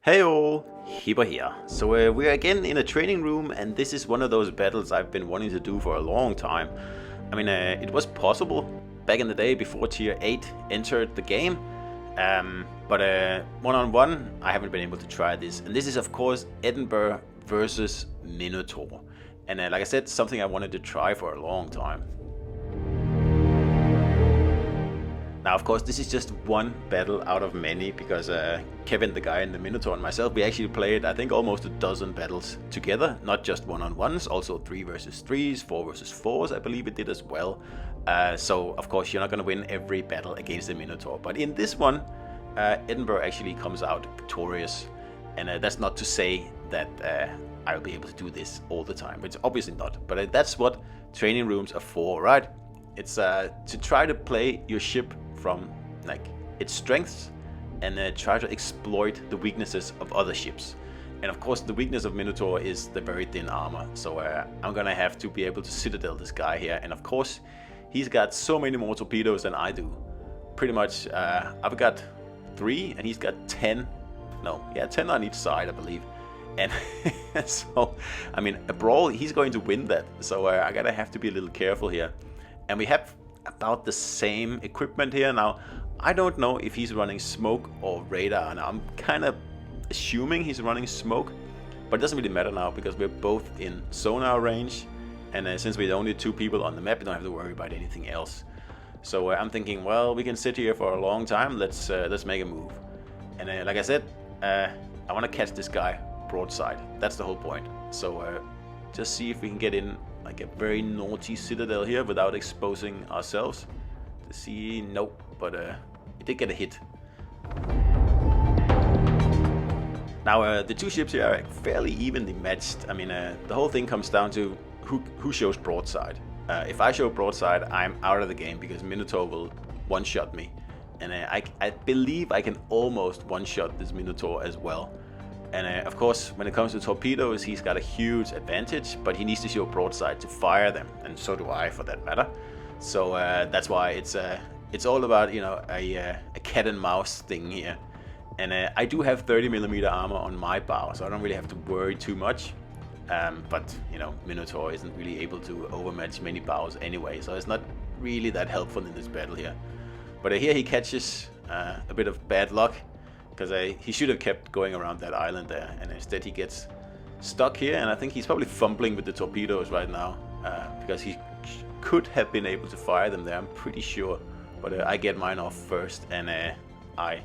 Hey all, Hipper here. So we're again in a training room, and this is one of those battles I've been wanting to do for a long time. I mean, it was possible back in the day before Tier 8 entered the game, but one-on-one I haven't been able to try this. And this is of course Edinburgh versus Minotaur. And like I said, something I wanted to try for a long time. Now, of course, this is just one battle out of many, because Kevin, the guy in the Minotaur, and myself, we actually played, I think, almost a dozen battles together. Not just one-on-ones, also 3 versus 3s, 4 versus 4s, I believe it did as well. So, of course, you're not going to win every battle against the Minotaur. But in this one, Edinburgh actually comes out victorious. And that's not to say that I'll be able to do this all the time. It's obviously not. But that's what training rooms are for, right? It's to try to play your ship from like its strengths and try to exploit the weaknesses of other ships. And of course the weakness of Minotaur is the very thin armor, so I'm gonna have to be able to citadel this guy here. And of course he's got so many more torpedoes than I do. Pretty much I've got 3 and he's got 10. No, yeah, 10 on each side, I believe. And so I mean, a brawl, he's going to win that, so I gotta have to be a little careful here. And we have about the same equipment here. Now, I don't know if he's running smoke or radar, and I'm kind of assuming he's running smoke, but it doesn't really matter now because we're both in sonar range, and since we're only 2 people on the map, we don't have to worry about anything else. So I'm thinking, well, we can sit here for a long time. Let's make a move. And like I said, I want to catch this guy broadside. That's the whole point. So just see if we can get in like a very naughty citadel here without exposing ourselves. To see, nope, but it did get a hit. Now the 2 ships here are fairly evenly matched. I mean, the whole thing comes down to who shows broadside. If I show broadside, I'm out of the game because Minotaur will one-shot me, and I believe I can almost one-shot this Minotaur as well. And of course, when it comes to torpedoes, he's got a huge advantage, but he needs to show broadside to fire them, and so do I, for that matter. So that's why it's all about, you know, a cat and mouse thing here. And I do have 30mm armor on my bow, so I don't really have to worry too much. But you know, Minotaur isn't really able to overmatch many bows anyway, so it's not really that helpful in this battle here. But here he catches a bit of bad luck, because he should have kept going around that island there, and instead he gets stuck here. And I think he's probably fumbling with the torpedoes right now, because he could have been able to fire them there, I'm pretty sure. But I get mine off first, and I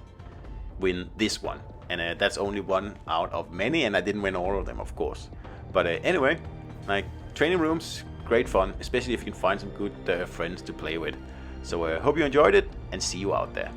win this one. And that's only one out of many, and I didn't win all of them, of course. But anyway, like, training rooms, great fun, especially if you can find some good friends to play with. So hope you enjoyed it, and see you out there.